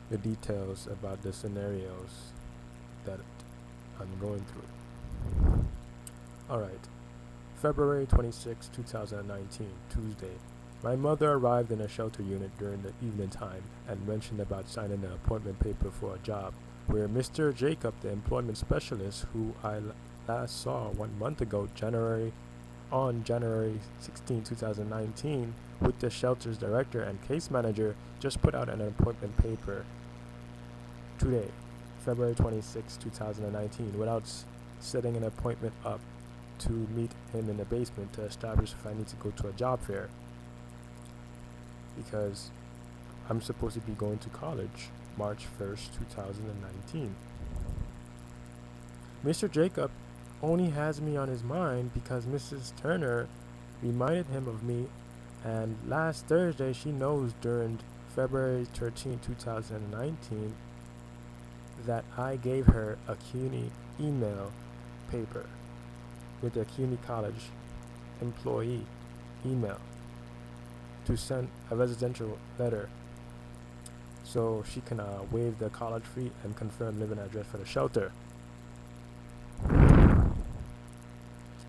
the details about the scenarios that I'm going through. Alright, February 26, 2019, Tuesday. My mother arrived in a shelter unit during the evening time and mentioned about signing an appointment paper for a job where Mr. Jacob, the employment specialist who I last saw 1 month ago, January 16, 2019, with the shelter's director and case manager, just put out an appointment paper today, February 26, 2019, without setting an appointment up to meet him in the basement to establish if I need to go to a job fair, because I'm supposed to be going to college March 1st, 2019. Mr. Jacob only has me on his mind because Mrs. Turner reminded him of me, and last Thursday she knows during February 13, 2019, that I gave her a CUNY email paper with a CUNY College employee email to send a residential letter so she can waive the college fee and confirm living address for the shelter,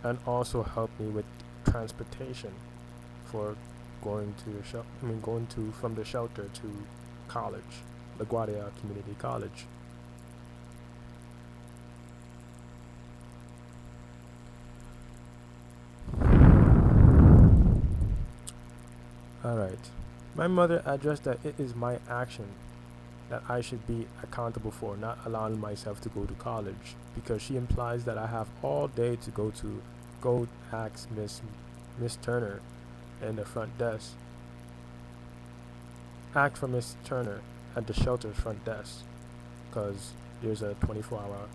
and also help me with transportation for going to from the shelter to college, LaGuardia Community College. Alright. My mother addressed that it is my action that I should be accountable for not allowing myself to go to college, because she implies that I have all day to go ask Miss Turner in the front desk. Ask for Miss Turner at the shelter's front desk, because there's a 24-hour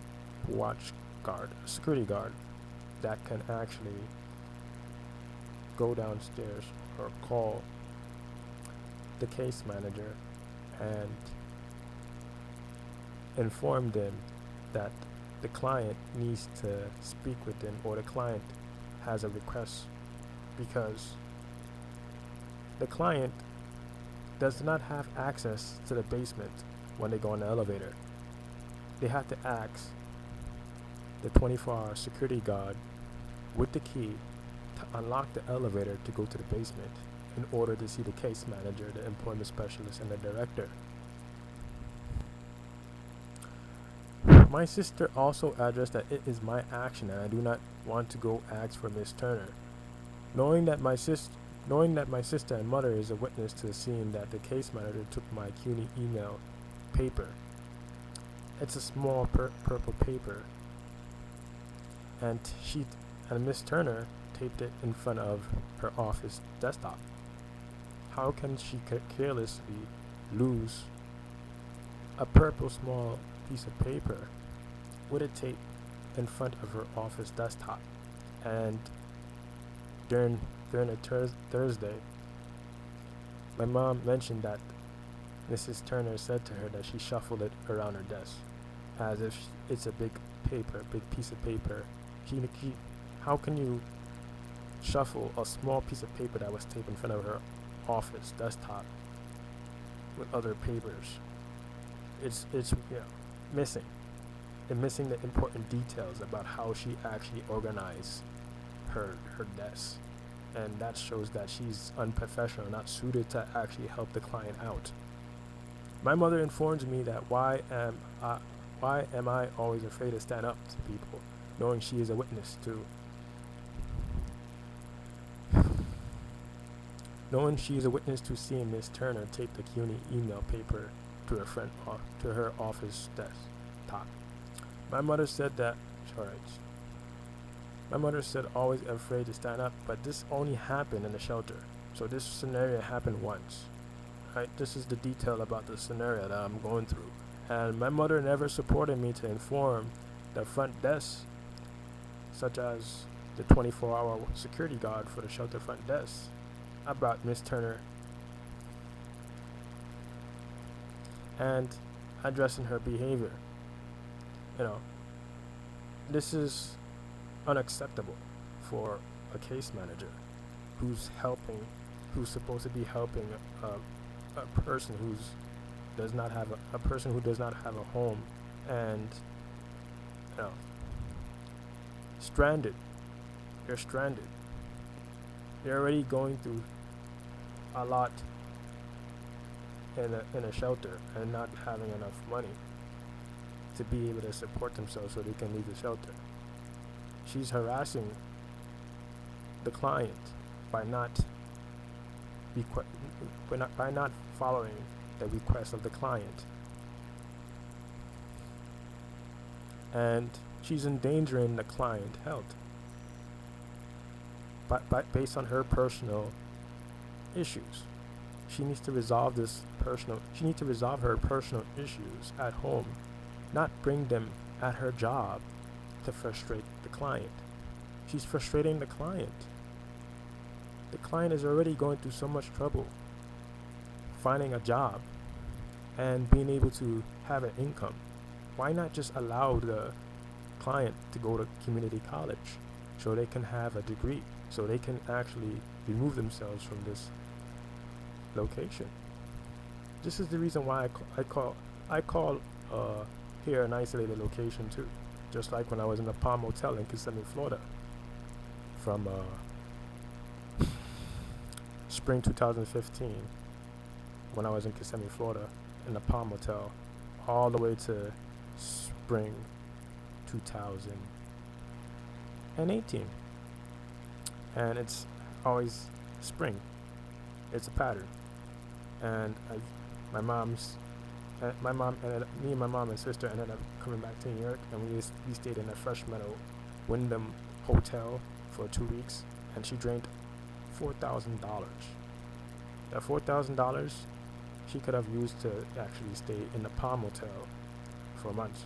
watch guard, security guard, that can actually go downstairs or call the case manager and inform them that the client needs to speak with them, or the client has a request, because the client does not have access to the basement when they go in the elevator. They have to ask the 24-hour security guard with the key to unlock the elevator to go to the basement in order to see the case manager, the employment specialist, and the director. My sister also addressed that it is my action and I do not want to go ask for Miss Turner. Knowing that my sister and mother is a witness to seeing that the case manager took my CUNY email paper. It's a small purple paper, and Miss Turner taped it in front of her office desktop. How can she carelessly lose a purple small piece of paper with a tape in front of her office desktop? And during a Thursday, my mom mentioned that Mrs. Turner said to her that she shuffled it around her desk as if it's a big piece of paper. How can you shuffle a small piece of paper that was taped in front of her office desktop with other papers? It's missing. And missing the important details about how she actually organized her desk. And that shows that she's unprofessional, not suited to actually help the client out. My mother informs me that why am I always afraid to stand up to people, knowing she is a witness to seeing Miss Turner tape the CUNY email paper to her office desktop. My mother said always afraid to stand up, but this only happened in the shelter. So this scenario happened once. Right? This is the detail about the scenario that I'm going through. And my mother never supported me to inform the front desk, such as the 24-hour security guard for the shelter front desk, about Miss Turner and addressing her behavior. This is unacceptable for a case manager who's supposed to be helping a person who's does not have a person who does not have a home, and you know, stranded. They're stranded. They're already going through a lot in a shelter and not having enough money to be able to support themselves so they can leave the shelter. She's harassing the client by not by not following the request of the client, and she's endangering the client's health based on her personal issues. She needs to resolve her personal issues at home, not bring them at her job to frustrate the client. She's frustrating the client. The client is already going through so much trouble finding a job and being able to have an income. Why not just allow the client to go to community college so they can have a degree, so they can actually remove themselves from this location? This is the reason why I call here an isolated location too. Just like when I was in the Palm Hotel in Kissimmee, Florida, from spring 2015, when I was in Kissimmee, Florida, in the Palm Hotel, all the way to spring 2018. And it's always spring. It's a pattern. And me and my mom and sister ended up coming back to New York, and we stayed in a Fresh Meadow Wyndham Hotel for 2 weeks, and she drained $4,000. That $4,000 she could have used to actually stay in the Palm Hotel for months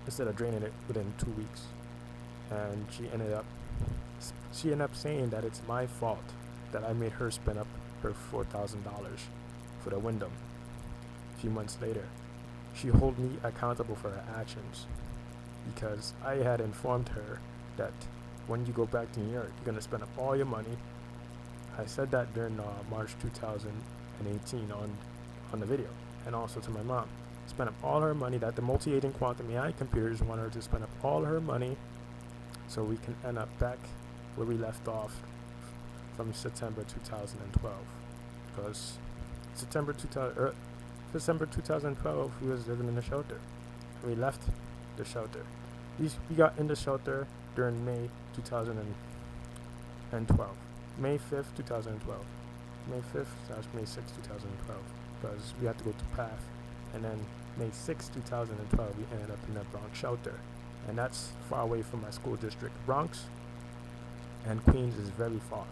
instead of draining it within 2 weeks. And she ended up saying that it's my fault that I made her spend up her $4,000 for the Wyndham. A few months later, she held me accountable for her actions because I had informed her that when you go back to New York, you're going to spend up all your money. I said that during March 2018 on the video, and also to my mom. Spend up all her money, that the multi-agent quantum AI computers want her to spend up all her money so we can end up back where we left off from September 2012. Because December 2012, we was living in a shelter. We left the shelter. We got in the shelter during May 2012. May 5th, 2012. May 5th/May 6th, 2012. Because we had to go to PATH. And then May 6th, 2012, we ended up in a Bronx shelter. And that's far away from my school district. Bronx and Queens is very far,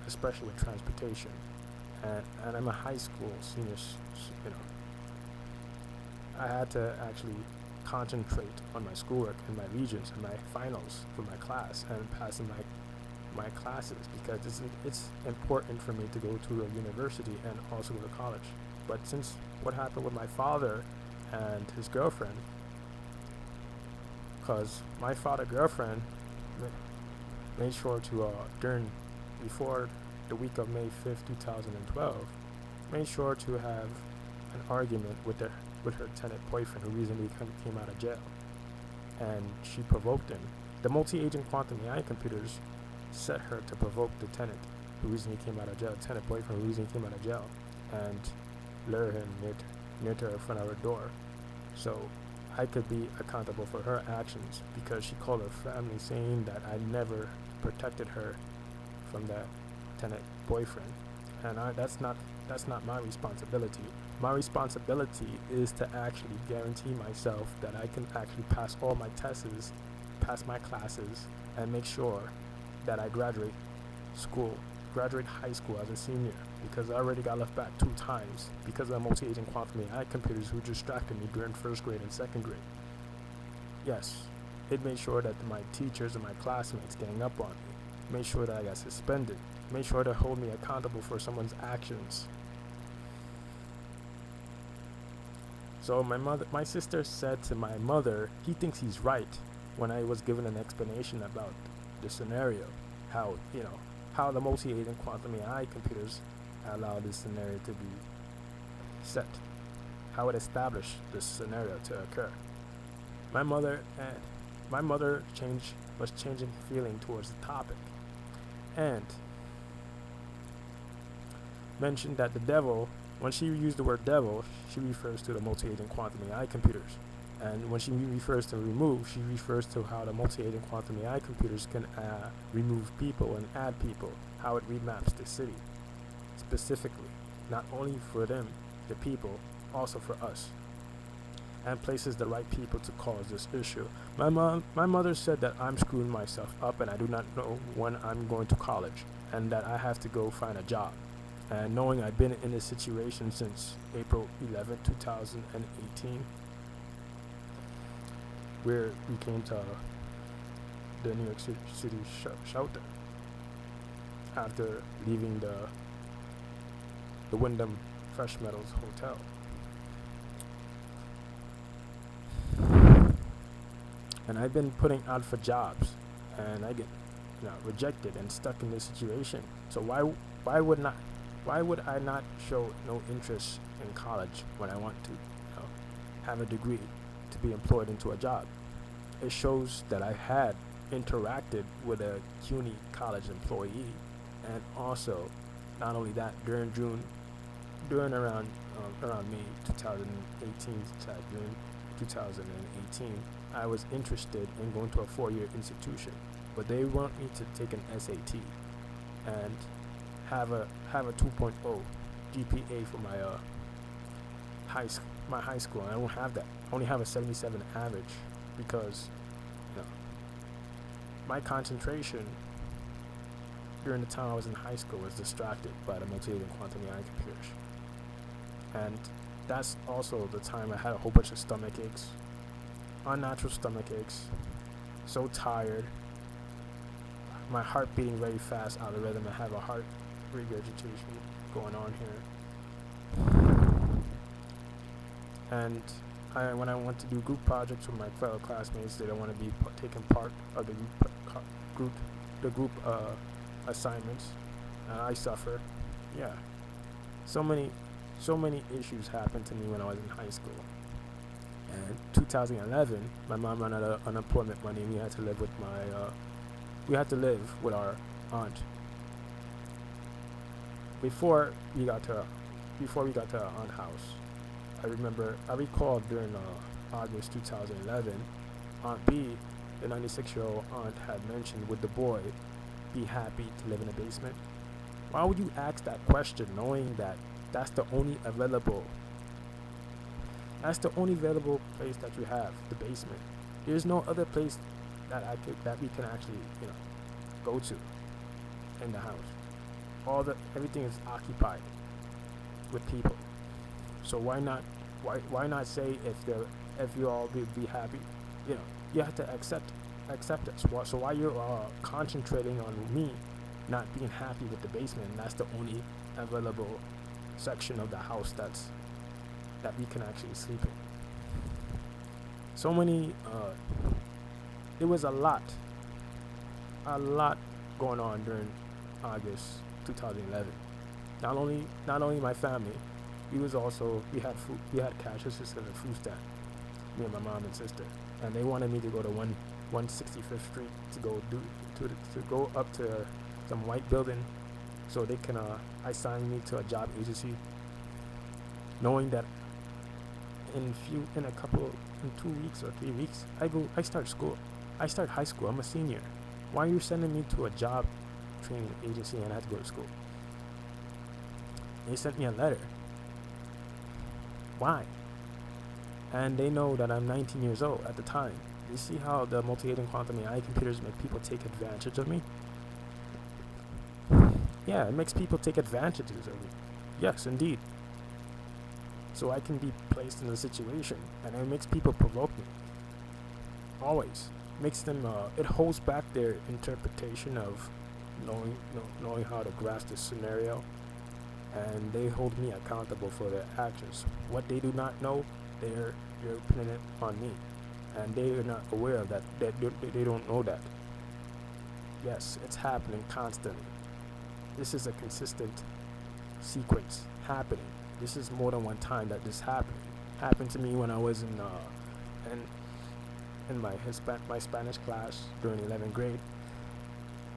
especially with transportation. And I'm a high school senior, I had to actually concentrate on my schoolwork and my regents and my finals for my class and passing my classes, because it's important for me to go to a university and also go to college. But since what happened with my father and his girlfriend, because my father girlfriend made sure to before the week of May 5th, 2012, made sure to have an argument with her tenant boyfriend who recently came out of jail, and she provoked him. The multi-agent quantum AI computers set her to provoke the tenant who recently came out of jail, tenant boyfriend who recently came out of jail, and lure him near to her front of her door, so I could be accountable for her actions, because she called her family saying that I never protected her from that tenant boyfriend, and that's not my responsibility. My responsibility is to actually guarantee myself that I can actually pass all my tests, pass my classes, and make sure that I graduate high school as a senior, because I already got left back 2 times because of multi-agent quantum AI computers who distracted me during 1st grade and 2nd grade. Yes, it made sure that my teachers and my classmates gang up on me, made sure that I got suspended, made sure to hold me accountable for someone's actions. So my sister said to my mother, he thinks he's right, when I was given an explanation about the scenario, how the multi-agent quantum AI computers allow this scenario to be set. how it established this scenario to occur. My mother and my mother was changing feeling towards the topic, and mentioned that the devil, when she used the word devil, she refers to the multi-agent quantum AI computers. And when she refers to remove, she refers to how the multi-agent quantum AI computers can remove people and add people, how it remaps the city, specifically, not only for them, the people, also for us, and places the right people to cause this issue. My mother said that I'm screwing myself up and I do not know when I'm going to college, and that I have to go find a job. And knowing I've been in this situation since April 11, 2018, where we came to the New York City shelter after leaving the Wyndham Fresh Meadows Hotel. And I've been putting out for jobs, and I get rejected and stuck in this situation. So why would I not show no interest in college when I want to have a degree to be employed into a job? It shows that I had interacted with a CUNY college employee, and also, not only that, during around May 2018 to June 2018, I was interested in going to a 4-year institution, but they want me to take an SAT and have a 2.0 GPA for my high school. And I don't have that. I only have a 77 average because my concentration during the time I was in high school was distracted by the multi-agent quantum AI computers. And that's also the time I had a whole bunch of stomach aches, unnatural stomach aches, so tired, my heart beating very fast out of rhythm. I have a heart regurgitation going on here. And when I went to do group projects with my fellow classmates, they don't want to be taking part of the group assignments, and I suffer. Yeah, so many issues happened to me when I was in high school. And 2011, my mom ran out of unemployment money, and we had to live with our aunt. Before we got to our aunt house, I recall during August 2011, Aunt B, the 96-year-old aunt, had mentioned, would the boy be happy to live in a basement? Why would you ask that question knowing that that's the only available place that you have, the basement? There's no other place that we can actually go to in the house. Everything is occupied with people. So why not say if you all would be happy? You have to accept us. So why you're concentrating on me not being happy with the basement, and that's the only available section of the house that we can actually sleep in. So many there was a lot going on during August 2011. Not only my family, we had cash assistance at food stamp, me and my mom and sister, and they wanted me to go to 165th Street to go up to some white building so they can assign me to a job agency, knowing that in 2 weeks or 3 weeks I start school. I start high school. I'm a senior. Why are you sending me to a job training agency and I have to go to school? They sent me a letter. Why? And they know that I'm 19 years old at the time. You see how the multi-agent quantum AI computers make people take advantage of me? Yeah, it makes people take advantages of me. Yes, indeed. So I can be placed in a situation, and it makes people provoke me. Always makes them. It holds back their interpretation of knowing how to grasp the scenario, and they hold me accountable for their actions. What they do not know, they're putting it on me, and they are not aware of that. They don't know that. Yes, it's happening constantly. This is a consistent sequence happening. This is more than one time that this happened. happened to me when I was in, in my Spanish class during 11th grade.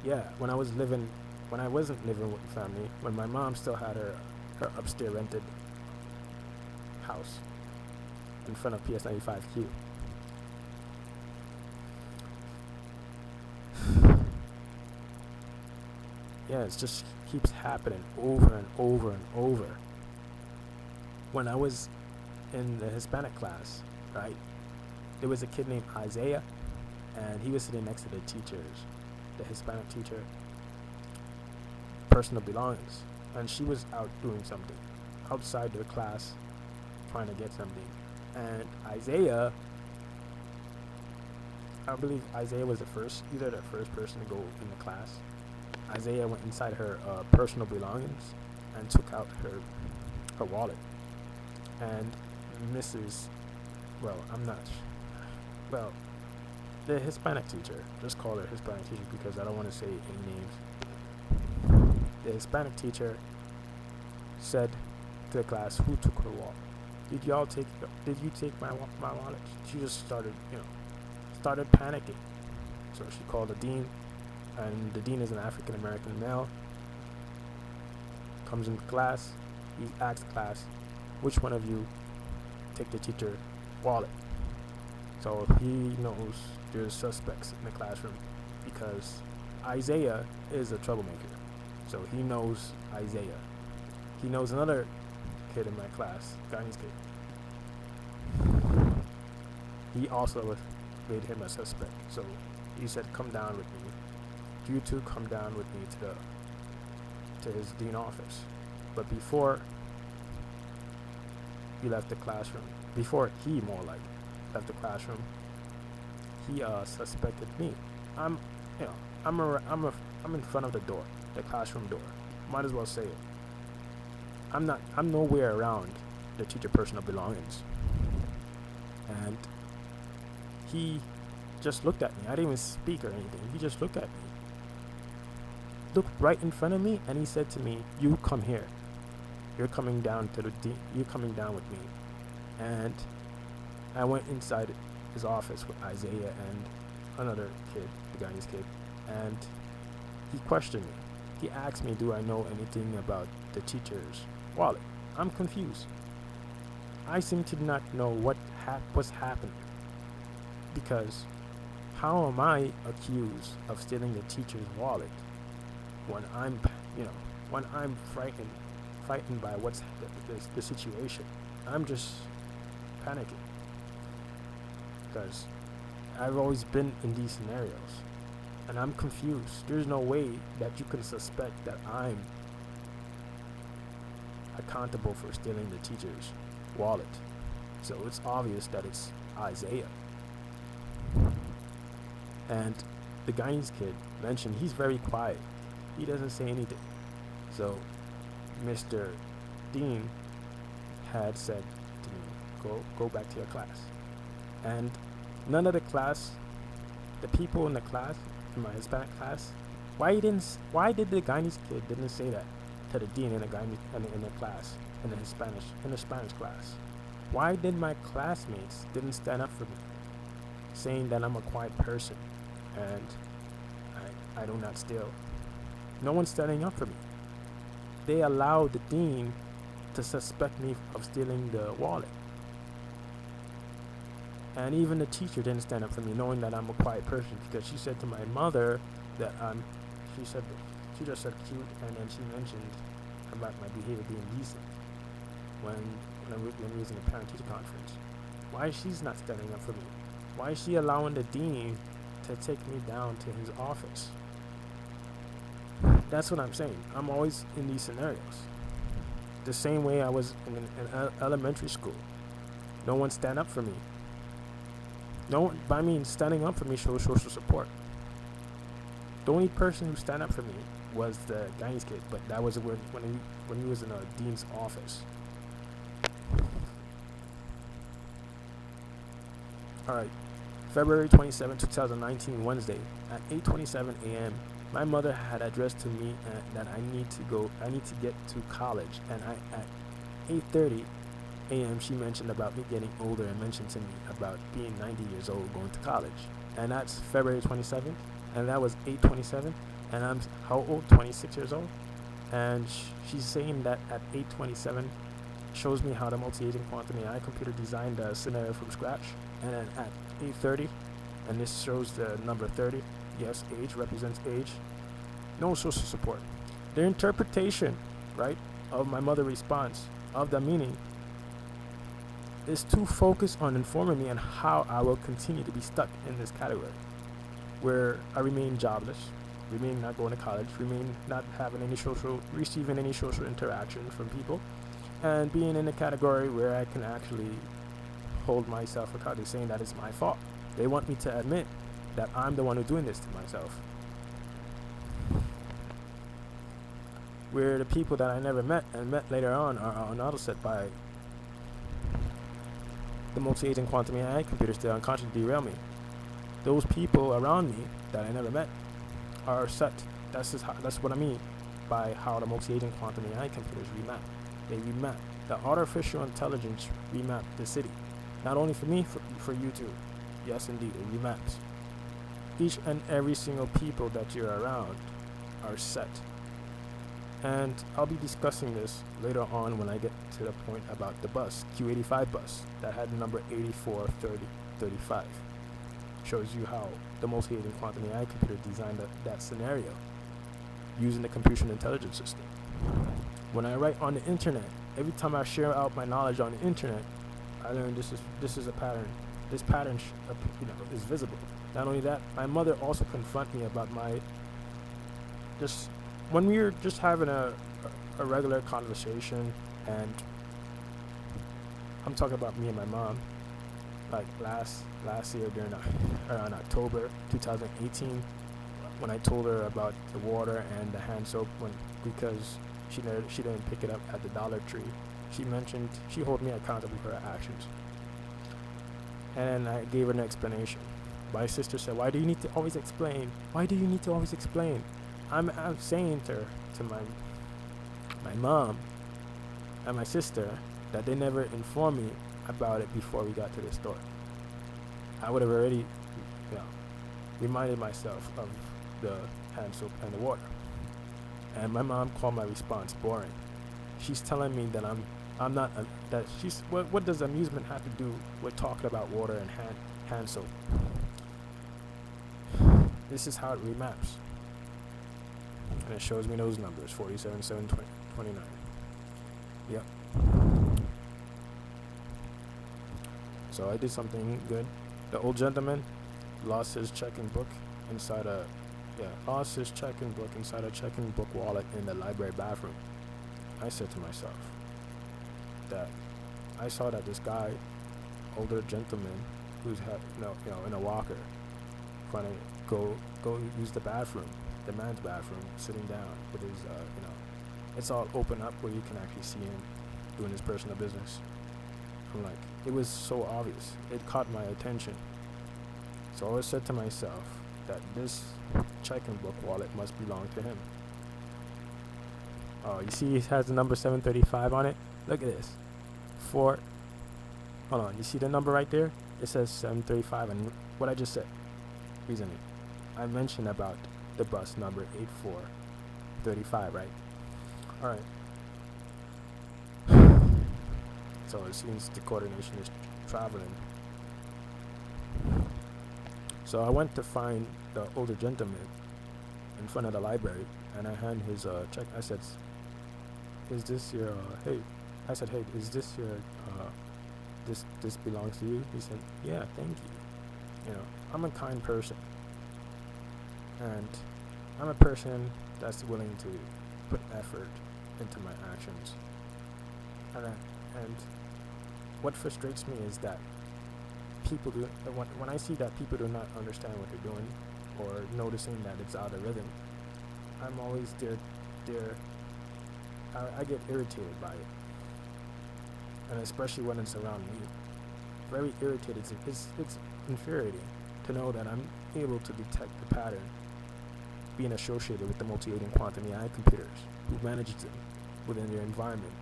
Yeah, when I wasn't living with family, when my mom still had her upstairs rented house in front of PS95Q. Yeah, it just keeps happening over and over and over. When I was in the Hispanic class, right, there was a kid named Isaiah, and he was sitting next to the teachers, the Hispanic teacher, personal belongings, and she was out doing something outside their class, trying to get something. And Isaiah, I believe Isaiah was either the first person to go in the class. Isaiah went inside her personal belongings and took out her wallet. And the Hispanic teacher, just call her Hispanic teacher because I don't want to say any names. The Hispanic teacher said to the class, "Who took her wallet? Did you take my wallet?" She just started panicking. So she called the dean, and the dean is an African American male. Comes into class, he asks the class, "Which one of you take the teacher wallet?" So he knows there's suspects in the classroom because Isaiah is a troublemaker. So he knows Isaiah. He knows another kid in my class, Guy's kid. He also made him a suspect. So he said, "Come down with me. You two come down with me to his dean office." But before he left the classroom, before he more like left the classroom, he suspected me. I'm in front of the door, the classroom door. Might as well say it. I'm nowhere around the teacher personal belongings. And he just looked at me. I didn't even speak or anything. He just looked at me. Looked right in front of me, and he said to me, "You come here. You're coming down to the dean. You're coming down with me." And I went inside his office with Isaiah and another kid, the Guy's kid, and he questioned me. He asked me, "Do I know anything about the teacher's wallet?" I'm confused. I seem to not know what's happening, because how am I accused of stealing the teacher's wallet when I'm frightened by what's the situation? I'm just panicking because I've always been in these scenarios, and I'm confused. There's no way that you can suspect that I'm accountable for stealing the teacher's wallet. So it's obvious that it's Isaiah. And the Guyanese kid mentioned he's very quiet. He doesn't say anything. So Mr. Dean had said to me, go back to your class. And none of the people in the class, in my Hispanic class, why did the Guyanese kid didn't say that to the dean in the class, in the Spanish class? Why did my classmates didn't stand up for me, saying that I'm a quiet person and I do not steal? No one's standing up for me. They allowed the dean to suspect me of stealing the wallet. And even the teacher didn't stand up for me, knowing that I'm a quiet person, because she said to my mother that she just said cute, and then she mentioned about my behavior being decent when we was in a parent-teacher conference. Why she's not standing up for me? Why is she allowing the dean to take me down to his office? That's what I'm saying. I'm always in these scenarios. The same way I was in elementary school. No one stand up for me. No one, I mean, standing up for me shows social support. The only person who stand up for me was the Guyanese kid, but that was when he was in a dean's office. Alright, February 27, 2019, Wednesday, at 8:27 a.m., my mother had addressed to me that I need to get to college, and at 8:30, a.m., she mentioned about me getting older and mentioned to me about being 90 years old going to college. And that's February 27th, and that was 8/27, and I'm how old? 26 years old. And she's saying that at 8/27 shows me how the multi-agent quantum AI computer designed a scenario from scratch. And then at 8:30, and this shows the number 30. Yes, age represents age. No social support. The interpretation, right, of my mother response of the meaning is too focused on informing me on how I will continue to be stuck in this category, where I remain jobless, remain not going to college, remain not having any receiving any social interaction from people, and being in a category where I can actually hold myself accountable, saying that it's my fault. They want me to admit that I'm the one who's doing this to myself. Where the people that I never met and met later on are another set by the multi-agent quantum AI computers that unconsciously derail me. Those people around me that I never met are set. That's what I mean by how the multi-agent quantum AI computers remap. They remap. The artificial intelligence remap the city. Not only for me, for you too. Yes, indeed, it remaps. Each and every single people that you're around are set. And I'll be discussing this later on when I get to the point about the bus, Q85 bus, that had the number 843035. Shows you how the multi-agent quantum AI computer designed that scenario using the computation intelligence system. When I write on the internet, every time I share out my knowledge on the internet, I learn this is a pattern. This pattern is visible. Not only that, my mother also confronted me about my when we were just having a regular conversation, and I'm talking about me and my mom, like last year during around October 2018, when I told her about the water and the hand soap because she didn't pick it up at the Dollar Tree. She held me accountable for her actions, and I gave her an explanation. My sister said, "Why do you need to always explain? Why do you need to always explain?" I'm saying to my mom and my sister that they never informed me about it before we got to the store. I would have already, reminded myself of the hand soap and the water. And my mom called my response boring. She's telling me that I'm not that she's what does amusement have to do with talking about water and hand soap? This is how it remaps. And it shows me those numbers, 47, 7, 29. Yep. So I did something good. The old gentleman lost his checking book inside a checking book wallet in the library bathroom. I said to myself that I saw that this guy, older gentleman, who's in a walker, trying to go use the bathroom, the man's bathroom, sitting down with his, it's all open up where you can actually see him doing his personal business. I'm like, it was so obvious. It caught my attention. So I said to myself that this checking book wallet must belong to him. Oh, you see it has the number 735 on it? Look at this. Hold on, you see the number right there? It says 735, and what I just said, reasoning. I mentioned about the bus number 8435, right? Alright. So it seems the coordination is traveling. So I went to find the older gentleman in front of the library, and I hand his check. I said, "Is this your hey?" I said, "Hey, is this your this belongs to you?" He said, "Yeah, thank you." I'm a kind person, and I'm a person that's willing to put effort into my actions. And what frustrates me is that people do when I see that people do not understand what they're doing or noticing that it's out of rhythm, I'm always I get irritated by it, and especially when it's around me. Very irritated. It's infuriating to know that I'm able to detect the pattern being associated with the multi-agent quantum AI computers who manage them within their environment.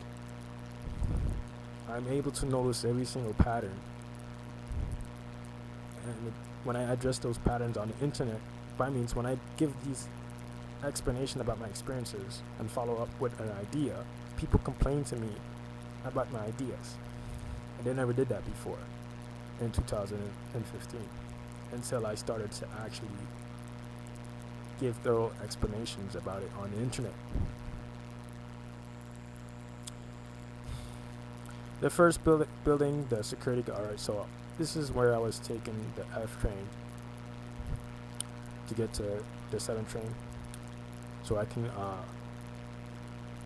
I'm able to notice every single pattern. And when I address those patterns on the internet, by means when I give these explanation about my experiences and follow up with an idea, people complain to me about my ideas. And they never did that before in 2015 until I started to actually give thorough explanations about it on the internet. The first building, the security guard. Alright, so this is where I was taking the F train to get to the 7 train, so I can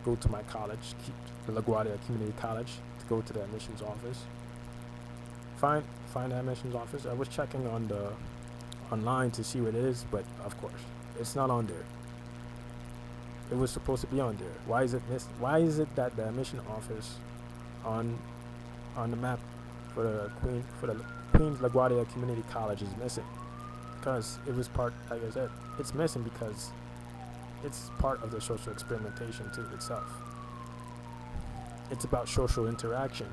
go to my college, the LaGuardia Community College, to go to the admissions office. Find the admissions office. I was checking on the online to see what it is, but of course, it's not on there. It was supposed to be on there. Why is it missed? Why is it that the admission office on the map for the Queens LaGuardia Community College is missing? Because it was part, like I said, it's missing because it's part of the social experimentation too itself. It's about social interaction.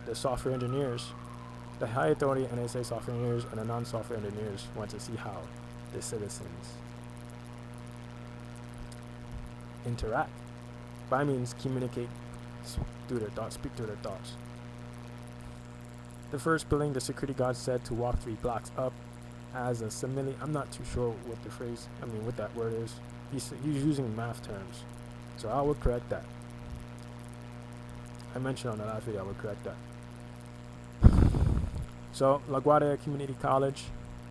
The software engineers, the high authority NSA software engineers and the non-software engineers want to see how the citizens interact. By means communicate through their thoughts, speak through their thoughts. The first building, the security guard said to walk 3 blocks up as a simile. I'm not too sure what that word is. He's using math terms, so I would correct that. I mentioned on the last video I would correct that. So LaGuardia Community College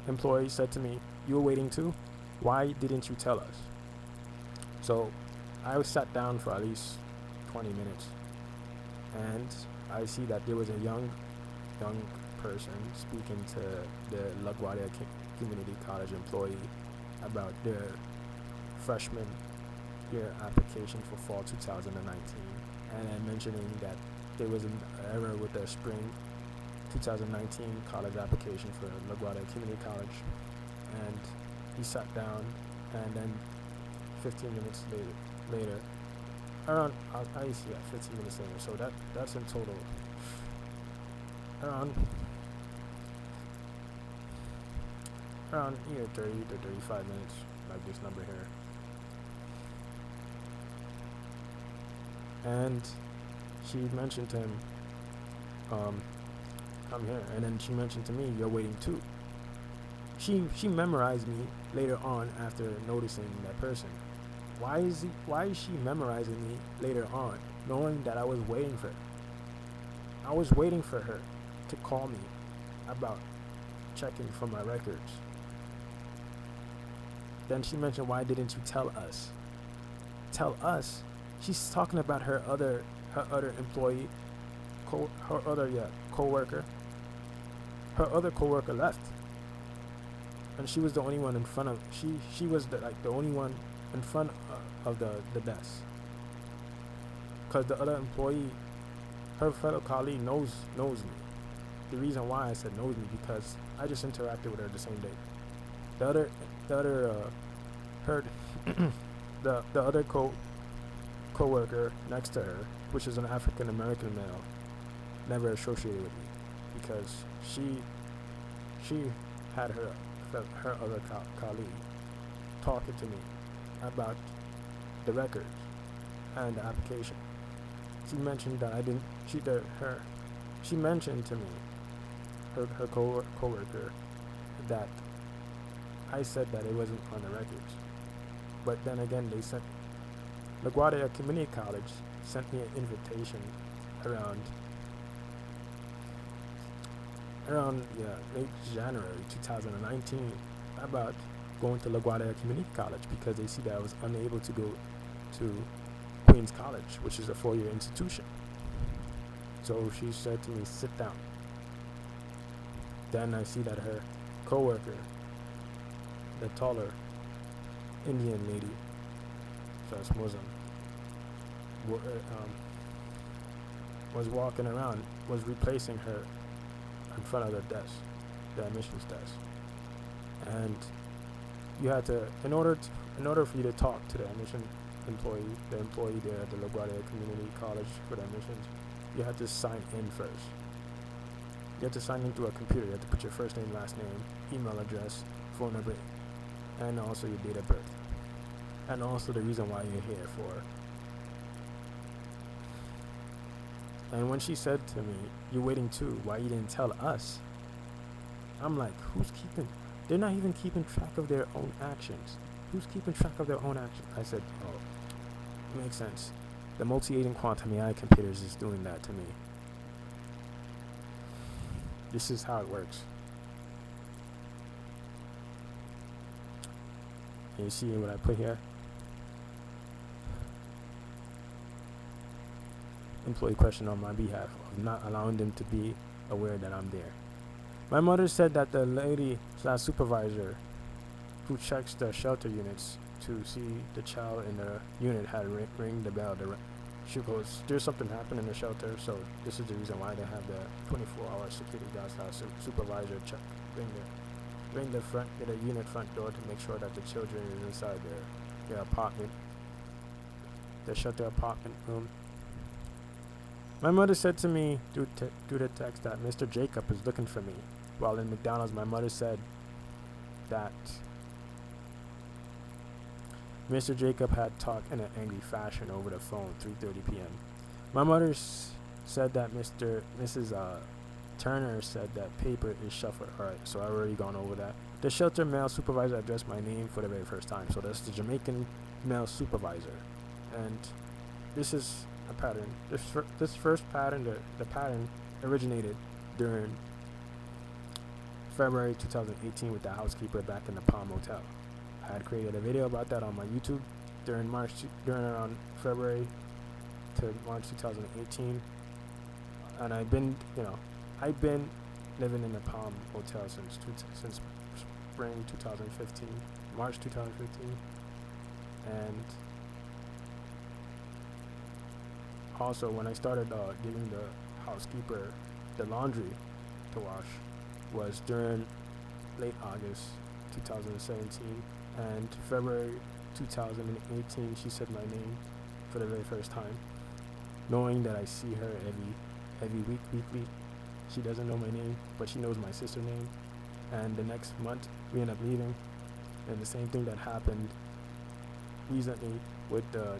employee said to me, "You were waiting too? Why didn't you tell us?" So I was sat down for at least 20 minutes, and I see that there was a young person speaking to the LaGuardia Community College employee about their freshman year application for fall 2019, and then mentioning that there was an error with the spring 2019 college application for LaGuardia Community College. And he sat down, and then 15 minutes later, around, I see that 15 minutes later, so that's in total around either 30 to 35 minutes, like this number here. And she mentioned to him, "Come here," and then she mentioned to me, "You're waiting too." She memorized me later on after noticing that person. Why is she memorizing me later on, knowing that I was waiting for her? I was waiting for her to call me about checking for my records. Then she mentioned, "Why didn't you tell us?" Tell us? She's talking about her other employee, co-worker. Her other co-worker left, and she was the only one in front of. She was the only one in front of the desk. Cause the other employee, her fellow colleague, knows me. The reason why I said knows me because I just interacted with her the same day. The other co-worker next to her, which is an African American male, never associated with me because she had her other colleague talking to me about the records and the application. She mentioned that I didn't. She mentioned to me, her co-worker, that I said that it wasn't on the records. But then again, they sent LaGuardia Community College sent me an invitation around late January 2019 about going to LaGuardia Community College because they see that I was unable to go to Queens College, which is a 4-year institution. So she said to me, "Sit down." Then I see that her co-worker, the taller Indian lady, so it's Muslim, was walking around, was replacing her in front of the desk, the admissions desk. And you had to, in order for you to talk to the admission employee, the employee there at the LaGuardia Community College for the admissions, you have to sign in first. You have to sign in through a computer. You have to put your first name, last name, email address, phone number, and also your date of birth. And also the reason why you're here for. And when she said to me, "You're waiting too, why you didn't tell us?" I'm like, they're not even keeping track of their own actions. Who's keeping track of their own actions? I said, oh, makes sense. The multi-agent quantum AI computers is doing that to me. This is how it works. Can you see what I put here? Employee question on my behalf of not allowing them to be aware that I'm there. My mother said that the lady/supervisor who checks the shelter units to see the child in the unit had ring the bell. She goes, "There's something happened in the shelter, so this is the reason why they have the 24-hour security guard/supervisor check. Ring the unit front door to make sure that the children is inside their apartment, the shelter apartment room." My mother said to me through the text that Mr. Jacob is looking for me. While in McDonald's, my mother said that Mr. Jacob had talked in an angry fashion over the phone 3:30 p.m. My mother said that Mrs. Turner said that paper is shuffled. Alright, so I've already gone over that. The shelter male supervisor addressed my name for the very first time. So that's the Jamaican male supervisor. And this is a pattern. This first pattern, the pattern originated during February 2018 with the housekeeper back in the Palm Hotel. I had created a video about that on my YouTube during around February to March 2018, and I've been living in the Palm Hotel since spring 2015, March 2015, and also when I started giving the housekeeper the laundry to wash was during late August 2017, and February 2018 she said my name for the very first time, knowing that I see her every weekly. She doesn't know my name, but she knows my sister's name. And the next month we end up leaving, and the same thing that happened recently with the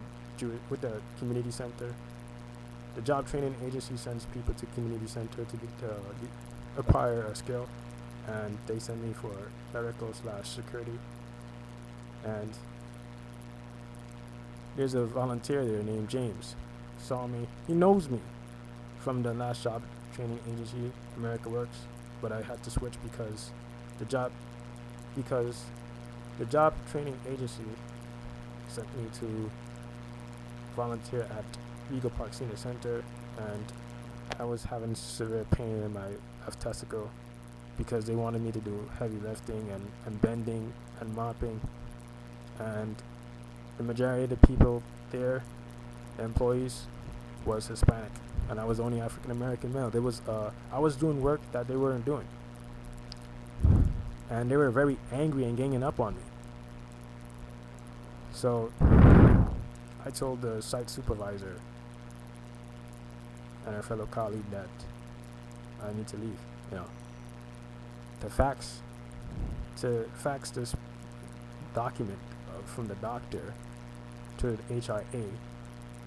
community center. The job training agency sends people to community center to acquire a skill, and they send me for clerical/security. And there's a volunteer there named James. Saw me. He knows me from the last job training agency, America Works, but I had to switch because the job training agency sent me to volunteer at Eagle Park Senior Center, and I was having severe pain in my left testicle because they wanted me to do heavy lifting and bending and mopping, and the majority of the people there, the employees, was Hispanic, and I was the only African American male. I was doing work that they weren't doing, and they were very angry and ganging up on me. So I told the site supervisor and our fellow colleague that I need to leave, to fax this document from the doctor to the HIA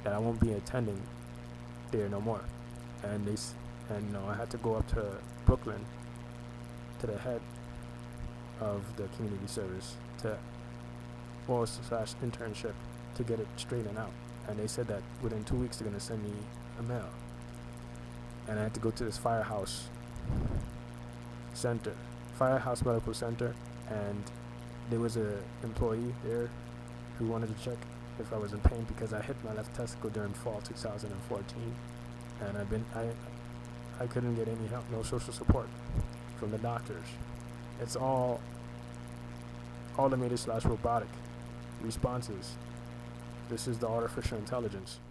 that I won't be attending there no more. And I had to go up to Brooklyn to the head of the community service / internship to get it straightened out. And they said that within 2 weeks they're gonna send me a mail. And I had to go to this Firehouse Medical Center, and there was a employee there who wanted to check if I was in pain because I hit my left testicle during fall 2014, and I couldn't get any help, no social support from the doctors. It's all automated / robotic responses. This is the artificial intelligence.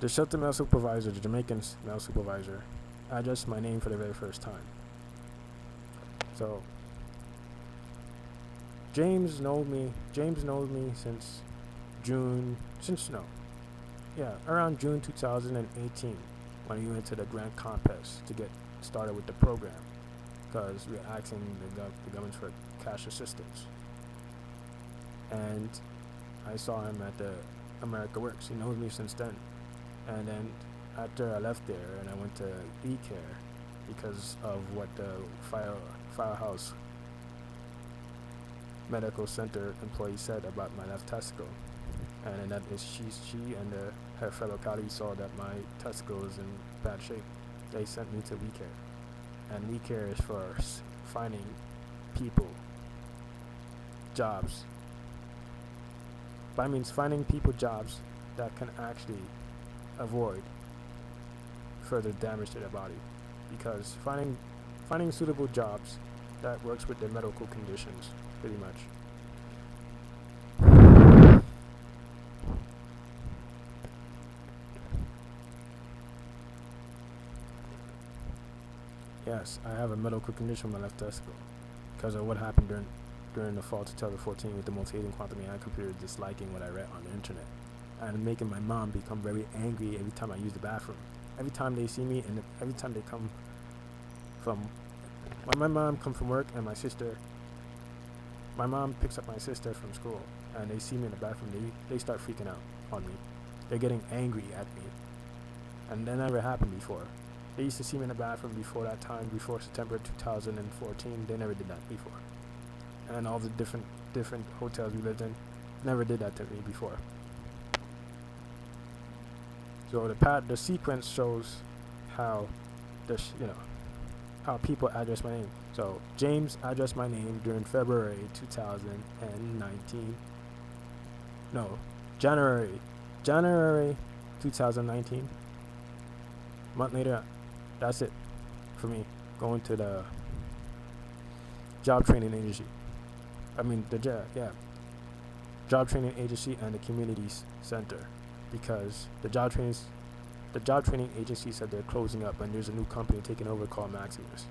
The shelter male supervisor, the Jamaican male supervisor, addressed my name for the very first time. So James knows me since around June 2018 when we went to the Grand Compass to get started with the program because we were asking the government for cash assistance. And I saw him at the America Works. He knows me since then. And then after I left there and I went to E-Care because of what the Firehouse Medical Center employee said about my left testicle. And then that is she and her fellow colleagues saw that my testicle is in bad shape. They sent me to WeCare. And WeCare is for finding people jobs. That means finding people jobs that can actually avoid further damage to their body. Because finding suitable jobs that works with their medical conditions, pretty much. Yes, I have a medical condition with my left testicle because of what happened during the fall 2014 with the multi-agent quantum AI computer disliking what I read on the internet and making my mom become very angry every time I use the bathroom. Every time they see me and every time they come from, when my mom comes from work and my mom picks up my sister from school and they see me in the bathroom, they start freaking out on me. They're getting angry at me. And that never happened before. They used to see me in the bathroom before that time, before September 2014. They never did that before. And all the different hotels we lived in never did that to me before. So the sequence shows how how people address my name. So James addressed my name during February 2019. No, January 2019. A month later, that's it for me going to the job training agency. Job training agency and the community center, because the job training agency said they're closing up and there's a new company taking over called Maximus.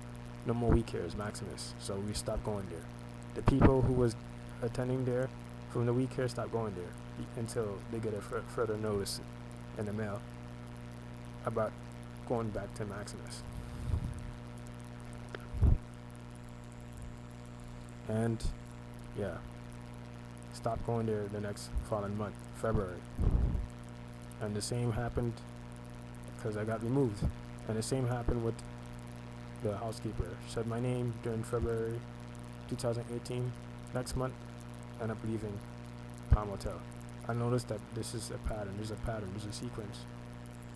No more WeCare is Maximus, so we stopped going there. The people who was attending there from the WeCare stopped going there until they get a further notice in the mail about going back to Maximus. And stopped going there the next following month, February. And the same happened because I got removed. And the same happened with the housekeeper. Said my name during February 2018. Next month, end up leaving Palm Hotel. I noticed that this is a pattern. There's a sequence.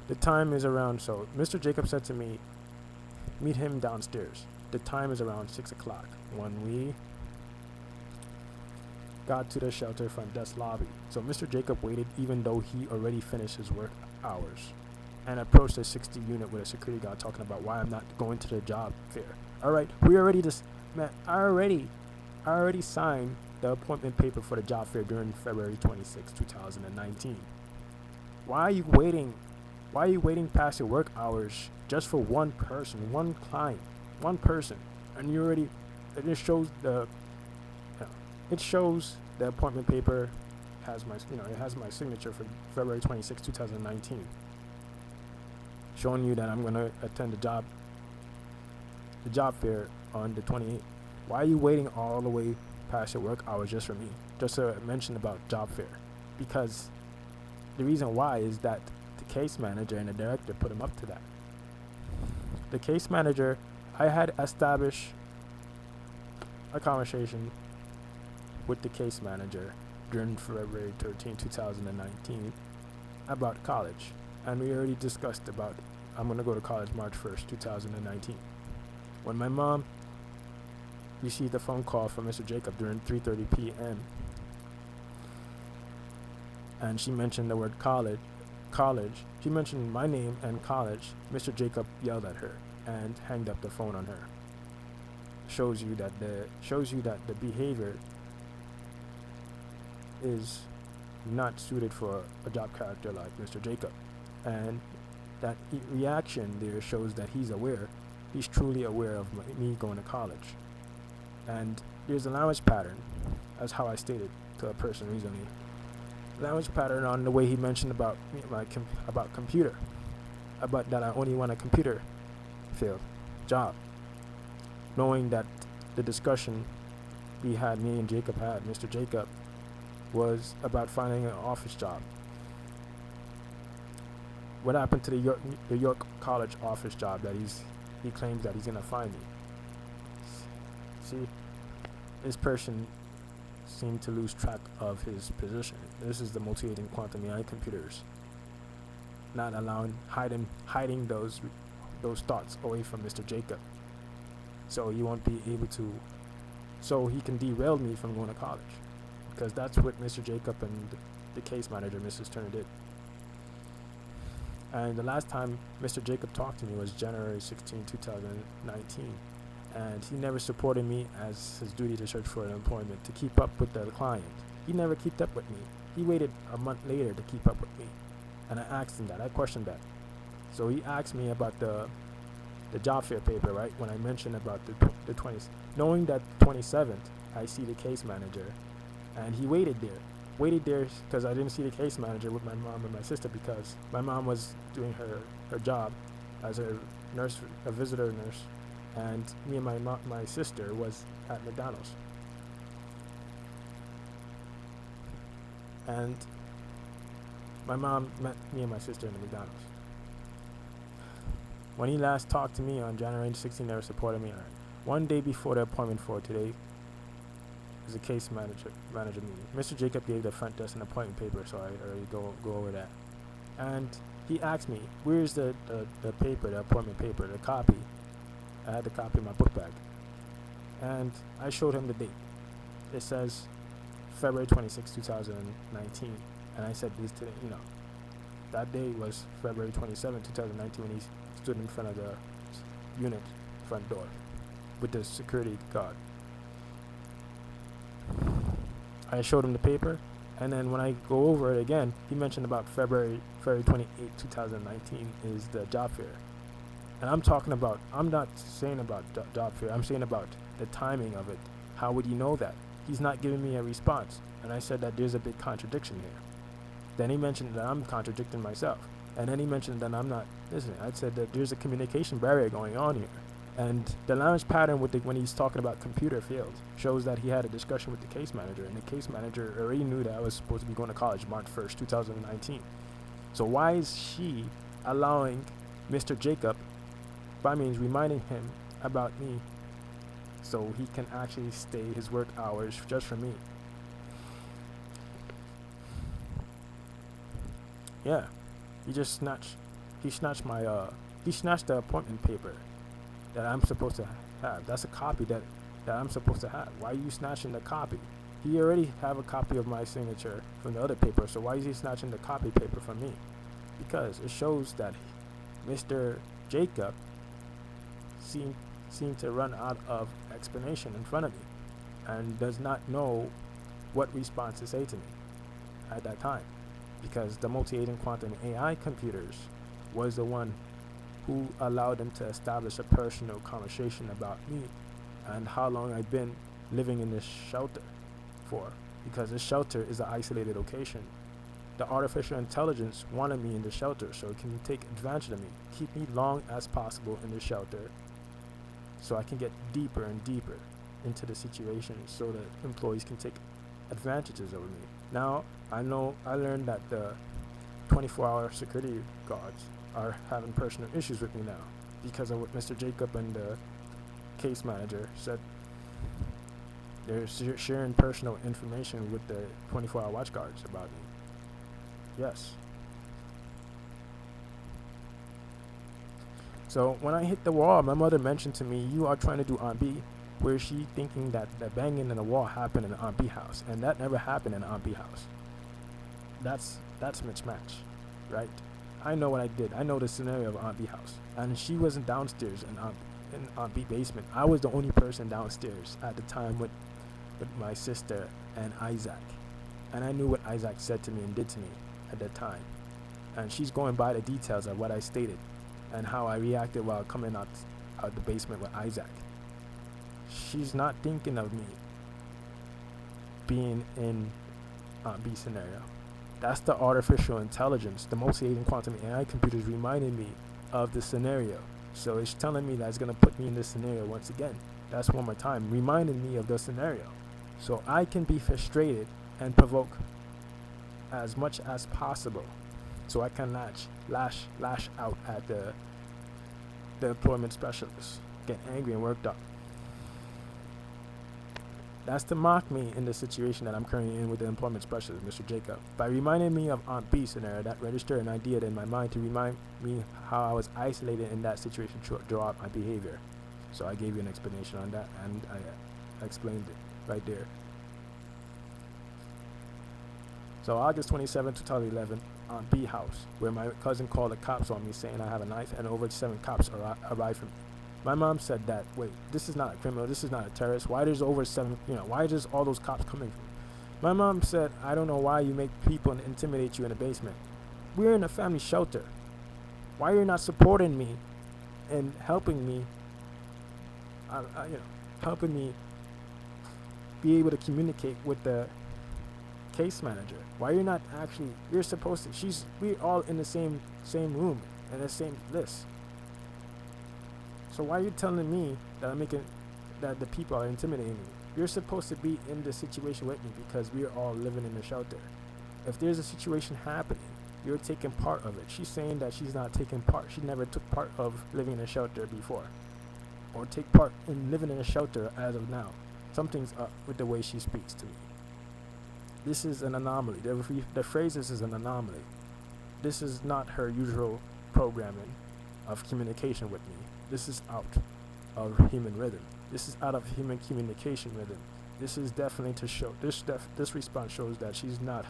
The time is around, so Mr. Jacob said to me, meet him downstairs. The time is around 6 o'clock when we got to the shelter front desk lobby. So Mr. Jacob waited even though he already finished his work hours and approached the 60 unit with a security guard talking about why I'm not going to the job fair. Alright, we already I already signed the appointment paper for the job fair during February 26, 2019. Why are you waiting past your work hours just for one person, one client, one person? And you already, it shows the appointment paper has it has my signature for February 26, 2019. Showing you that I'm going to attend the job fair on the 28th. Why are you waiting all the way past your work hours just for me? Just to mention about job fair. Because the reason why is that the case manager and the director put him up to that. The case manager, I had established a conversation with the case manager during February 13, 2019 about college. And we already discussed about I'm going to go to college March 1st, 2019. When my mom received a phone call from Mr. Jacob during 3:30 p.m. and she mentioned the word college, she mentioned my name and college, Mr. Jacob yelled at her and hanged up the phone on her. Shows you that the behavior is not suited for a job character like Mr. Jacob. And that reaction there shows that he's truly aware of me going to college. And there's a language pattern, as how I stated to a person recently. language pattern on the way he mentioned about about computer, about that I only want a computer field job, knowing that the discussion me and Jacob had, Mr. Jacob, was about finding an office job. What happened to the York College office job that he claims that he's gonna find me? See, this person seemed to lose track of his position. This is the motivating quantum AI computers, not hiding those thoughts away from Mr. Jacob, so he won't be able to, so he can derail me from going to college, because that's what Mr. Jacob and the case manager, Mrs. Turner, did. And the last time Mr. Jacob talked to me was January 16, 2019. And he never supported me as his duty to search for employment, to keep up with the client. He never kept up with me. He waited a month later to keep up with me. And I asked him that. I questioned that. So he asked me about the job fair paper, right? When I mentioned about the 20th. Knowing that 27th, I see the case manager. And he waited there because I didn't see the case manager with my mom and my sister, because my mom was doing her job as a nurse, a visitor nurse, and me and my sister was at McDonald's. And my mom met me and my sister in the McDonald's. When he last talked to me on January 16th, never supported me. One day before the appointment for today, is a case manager meeting. Mr. Jacob gave the front desk an appointment paper, so I already go over that. And he asked me, where's the paper, the appointment paper, the copy? I had the copy in my book bag. And I showed him the date. It says February 26, 2019. And I said this today, that day was February 27, 2019, when he stood in front of the unit front door with the security guard. I showed him the paper, and then when I go over it again, he mentioned about February 28, 2019 is the job fair. And I'm not saying about job fair, I'm saying about the timing of it. How would you know that? He's not giving me a response. And I said that there's a big contradiction here. Then he mentioned that I'm contradicting myself. And then he mentioned that I'm not listening. I said that there's a communication barrier going on here. And the language pattern when he's talking about computer fields shows that he had a discussion with the case manager, and the case manager already knew that I was supposed to be going to college March 1st, 2019. So why is she allowing Mr. Jacob, by means reminding him about me, so he can actually stay his work hours just for me? Yeah, he snatched the appointment paper that I'm supposed to have. That's a copy that I'm supposed to have. Why are you snatching the copy? He already have a copy of my signature from the other paper, so why is he snatching the copy paper from me? Because it shows that Mr. Jacob seemed to run out of explanation in front of me and does not know what response to say to me at that time, because the multi-agent quantum AI computers was the one who allowed them to establish a personal conversation about me and how long I've been living in this shelter for, because this shelter is an isolated location. The artificial intelligence wanted me in the shelter so it can take advantage of me, keep me long as possible in the shelter, so I can get deeper and deeper into the situation so that employees can take advantages over me. Now, I learned that the 24-hour security guards are having personal issues with me now because of what Mr. Jacob and the case manager said. They're sharing personal information with the 24-hour watch guards about me. Yes. So when I hit the wall, my mother mentioned to me, you are trying to do Aunt B, where she thinking that the banging in the wall happened in the Aunt B house, and that never happened in the Aunt B house. That's mismatch, right? I know what I did. I know the scenario of Aunt B house, and she wasn't downstairs in Aunt B basement. I was the only person downstairs at the time with my sister and Isaac, and I knew what Isaac said to me and did to me at that time, and she's going by the details of what I stated and how I reacted while coming out the basement with Isaac. She's not thinking of me being in Aunt B scenario. That's the artificial intelligence, the multi-agent quantum AI computers reminding me of the scenario. So it's telling me that it's going to put me in this scenario once again. That's one more time, reminding me of the scenario. So I can be frustrated and provoke as much as possible. So I can lash out at the employment specialist, get angry and worked up. That's to mock me in the situation that I'm currently in with the employment specialist, Mr. Jacob, by reminding me of Aunt B's scenario that registered an idea in my mind to remind me how I was isolated in that situation throughout my behavior. So I gave you an explanation on that, and I explained it right there. So August 27, 2011, Aunt B house, where my cousin called the cops on me saying I have a knife, and over 7 cops arrived for me. My mom said that, wait, this is not a criminal, this is not a terrorist. Why there's over 7, why there's all those cops coming from? My mom said, I don't know why you make people intimidate you in the basement. We're in a family shelter. Why are you not supporting me and helping me, helping me be able to communicate with the case manager? Why you're not actually, you're supposed to, we're all in the same room and the same list. So why are you telling me that that the people are intimidating me? You're supposed to be in the situation with me because we're all living in a shelter. If there's a situation happening, you're taking part of it. She's saying that she's not taking part. She never took part of living in a shelter before, or take part in living in a shelter as of now. Something's up with the way she speaks to me. This is an anomaly. The phrases is an anomaly. This is not her usual programming of communication with me. This is out of human rhythm. This is out of human communication rhythm. This is definitely to show, this response shows that she's not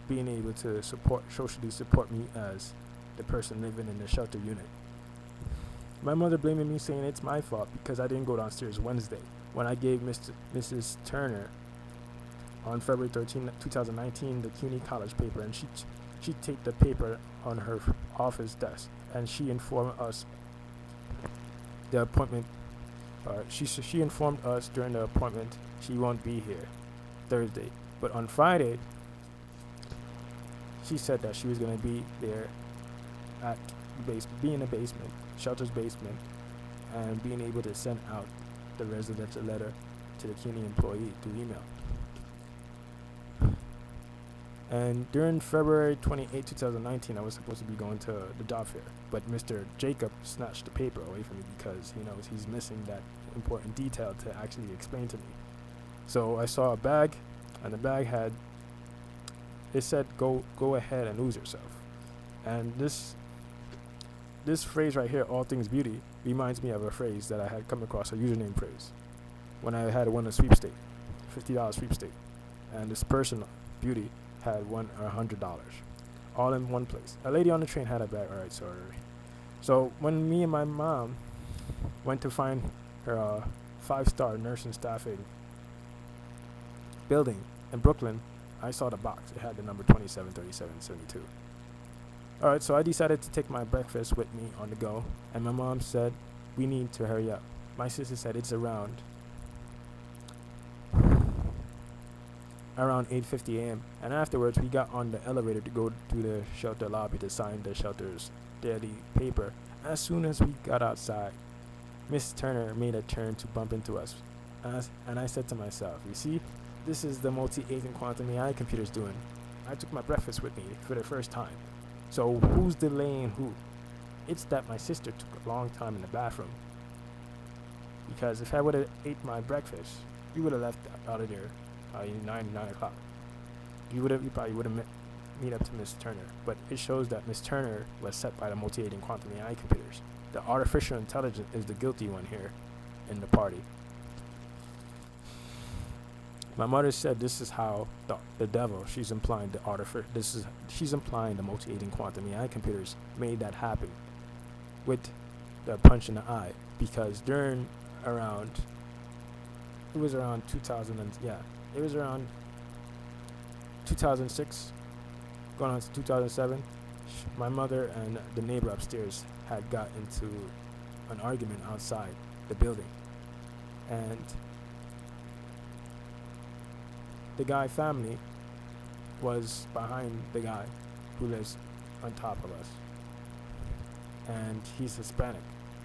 being able to socially support me as the person living in the shelter unit. My mother blaming me, saying it's my fault because I didn't go downstairs Wednesday when I gave Mrs. Turner on February 13, 2019 the CUNY college paper, and she taped the paper on her office desk, and she informed us the appointment. She informed us during the appointment she won't be here Thursday, but on Friday she said that she was going to be there at be in the basement, shelter's basement, and being able to send out the residential letter to the CUNY employee through email. And during February 28, 2019, I was supposed to be going to the job fair, but Mr. Jacob snatched the paper away from me because he knows he's missing that important detail to actually explain to me. So I saw a bag, and the bag it said, go ahead and lose yourself. And this phrase right here, all things beauty, reminds me of a phrase that I had come across, a username phrase, when I had won a sweepstake, $50 sweepstake. And this person, Beauty, had won $100, all in one place. A lady on the train had a bag. Alright, sorry. So when me and my mom went to find her 5-star nursing staffing building in Brooklyn, I saw the box. It had the number 273772. Alright, so I decided to take my breakfast with me on the go, and my mom said, we need to hurry up. My sister said it's around 8:50 a.m. and afterwards we got on the elevator to go to the shelter lobby to sign the shelter's daily paper. As soon as we got outside, Miss Turner made a turn to bump into us, and I said to myself, you see, this is the multi-agent quantum AI computers doing. I took my breakfast with me for the first time. So who's delaying who? It's that my sister took a long time in the bathroom. Because if I would have ate my breakfast, you would have left out of there 9 o'clock. You probably would have meet up to Miss Turner. But it shows that Miss Turner was set by the multi-agent quantum AI computers. The artificial intelligence is the guilty one here in the party. My mother said this is how the devil, she's implying she's implying the multi-agent quantum AI computers made that happen with the punch in the eye, because it was around 2006 going on to 2007, my mother and the neighbor upstairs had got into an argument outside the building, and the guy family was behind the guy who lives on top of us. And he's Hispanic.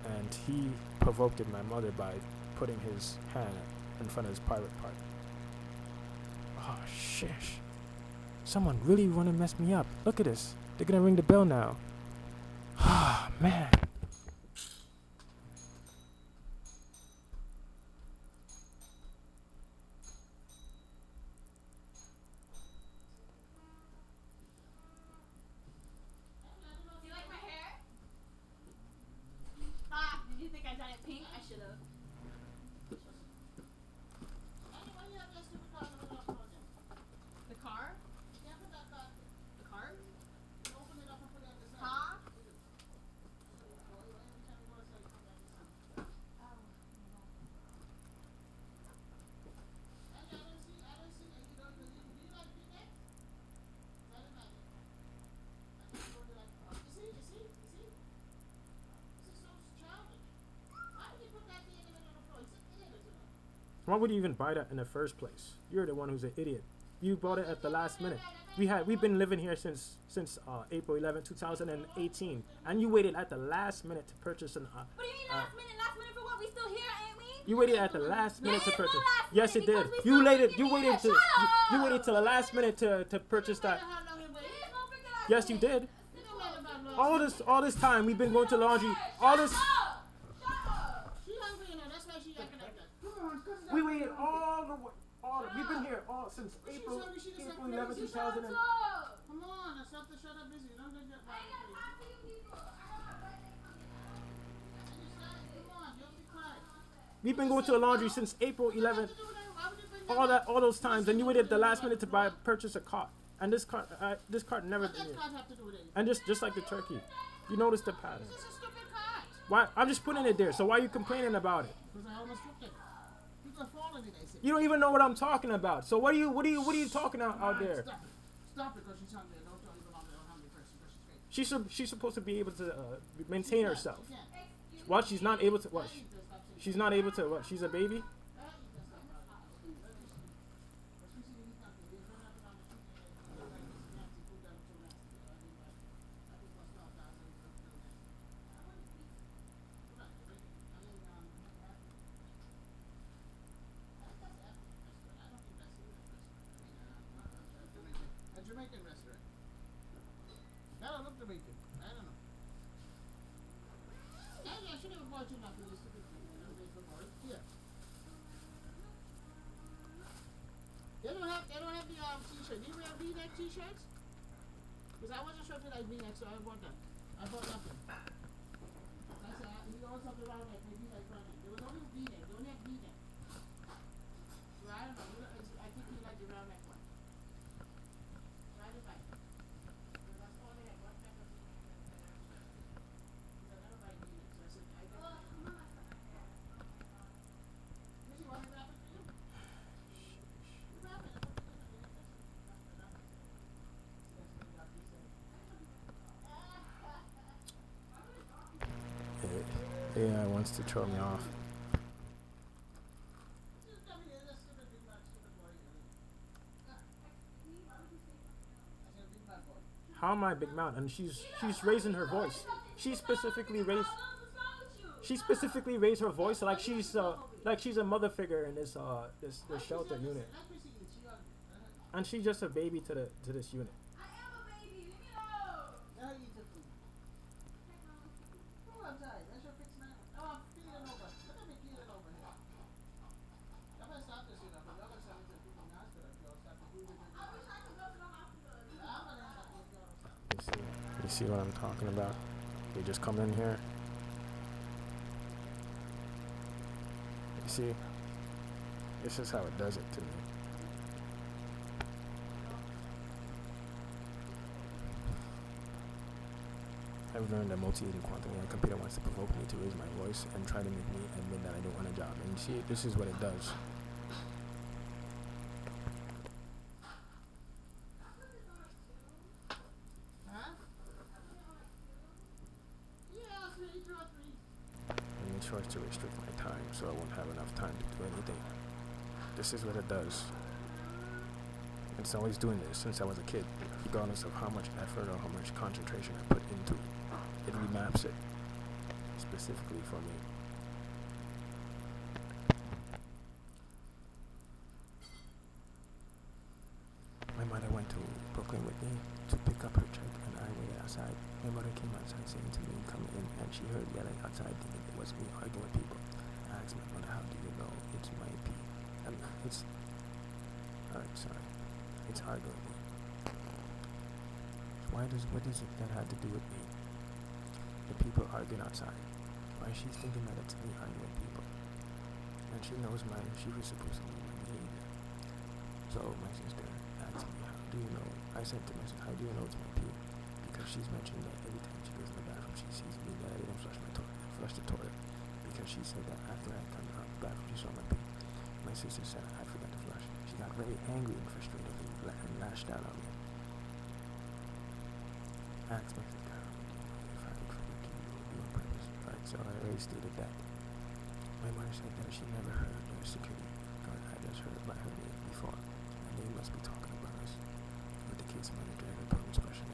And he provoked my mother by putting his hand in front of his private part. Oh, shish. Someone really want to mess me up. Look at this. They're going to ring the bell now. Ah, man. Why would you even buy that in the first place? You're the one who's an idiot. You bought it at the last minute. We've been living here since April 11, 2018, and you waited at the last minute to purchase an. What do you mean last minute? Last minute for what? We still here, ain't we? You waited at the last minute to purchase. Yes, it did. You waited till the last minute to purchase that. Yes, you did. All this time we've been going to laundry. All this. We waited all the way. We've been here since April 11, 2000. Come on, I stop to shut up busy. Don't get that right. We've been going to the laundry since April 11th. All those times, and you waited at the last minute to purchase a cart. And this cart never did it. And just like the turkey, you noticed the pattern. Why? I'm just putting it there. So why are you complaining about it? You don't even know what I'm talking about. So what are you talking out there? Stop because she's hungry. Don't tell her I'm hungry first because She's supposed to be able to maintain herself. What? She's not able to. What? She's not able to. What? She's a baby. Jamaican restaurant. That don't look Jamaican. I don't know. I should have bought you enough for this stupid thing. Here. They don't have the t-shirt. Do you have V-neck t-shirts? Because I wasn't sure if you like V-neck, so I bought them. I bought nothing. I said, you always have the round neck, maybe like round neck. There was only V-neck. They only have V-neck. So I don't know. I think you like the round neck one. AI wants to throw me off. How am I Big Mouth? And she's raising her voice. She specifically raised her voice like she's a mother figure in this shelter unit. And she's just a baby to this unit. You see what I'm talking about? They just come in here. You see? This is how it does it to me. I've learned that multi-agent quantum AI computer wants to provoke me to raise my voice and try to make me admit that I don't want a job. And you see, this is what it does. Choice to restrict my time so I won't have enough time to do anything. This is what it does. It's always doing this since I was a kid, regardless of how much effort or how much concentration I put into it. It remaps it specifically for me. My mother went to Brooklyn with me to pick up her check, and I waited outside. My mother came outside saying to me, "Come in," and she heard yelling outside, thinking it was me arguing with people. I asked my mother, "How do you know it's my P? I mean, it's alright, sorry. It's arguing with me. What does it that had to do with me? The people arguing outside. Why she's thinking that it's me arguing with people? And she knows she was supposed to know my behavior. So my sister asked me, "How do you know?" I said to myself, "How do you know it's my P?" Because she's mentioned that every time she goes in the bathroom, she sees me that I didn't flush the toilet. Because she said that after I come out of the bathroom, she saw my P. My sister said I forgot to flush. She got very angry and frustrated and lashed out on me. I asked my sister, "How do you know if I refer to you or do on purpose?" Right, so I already stated that. My mother said that she never heard the security guard. I just heard about her name before, and they must be talking about us. What the case manager and permanent specialist.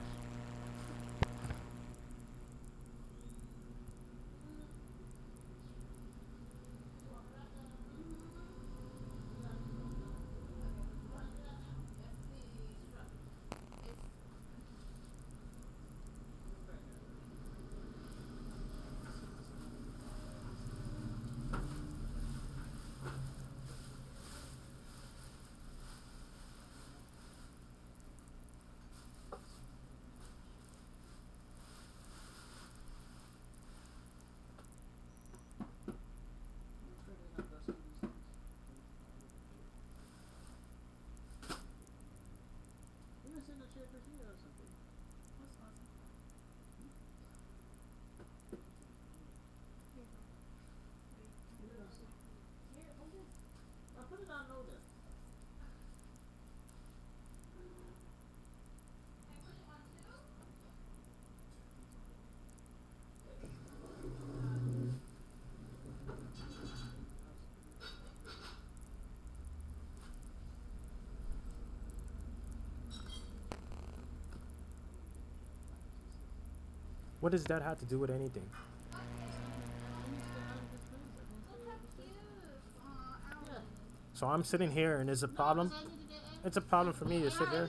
Put it on loader. What does that have to do with anything? So I'm sitting here and there's a problem. It's a problem for me to sit here.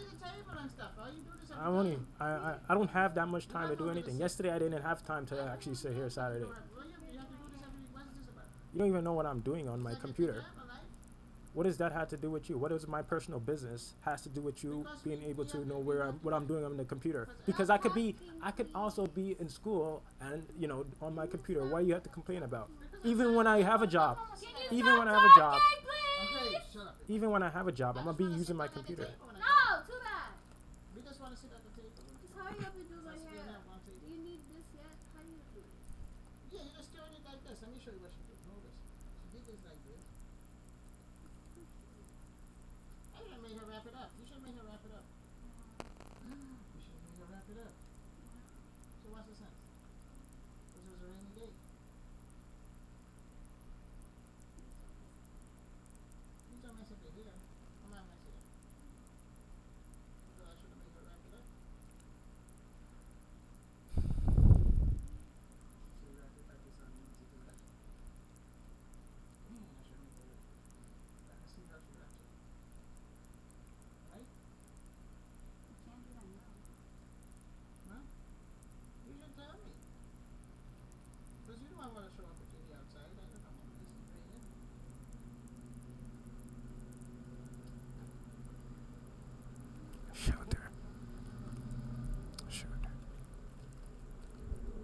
I don't have that much time to do anything. Yesterday I didn't have time to actually sit here Saturday. You don't even know what I'm doing on my computer. What does that have to do with you? What does my personal business has to do with you being able to know what I'm doing on the computer? Because I could also be in school and on my computer. Why do you have to complain about? Even when I have a job, even when I have a job, even when I have a job, I'm gonna be using my computer. No, too bad. We just want to sit at the table. Just hurry up and do my hair. Do you need this yet? How do you do it? Yeah, you just turn it like this. Let me show you what she did. Notice. She did this like this. I should have made her wrap it up. You should have made her wrap it up. You should have made her wrap it up. So what's the sense? Because it was a rainy day. You don't mess up your hair. I'm not messing it up. So I should have made her wrap it up. So you wrap it like this on easy to wrap. I should make her. I can see how she wraps it. Right? You can't do that now. Huh? You should tell me. Because you don't want to show up with you outside. I don't want this to rain in. Shelter. Shelter. You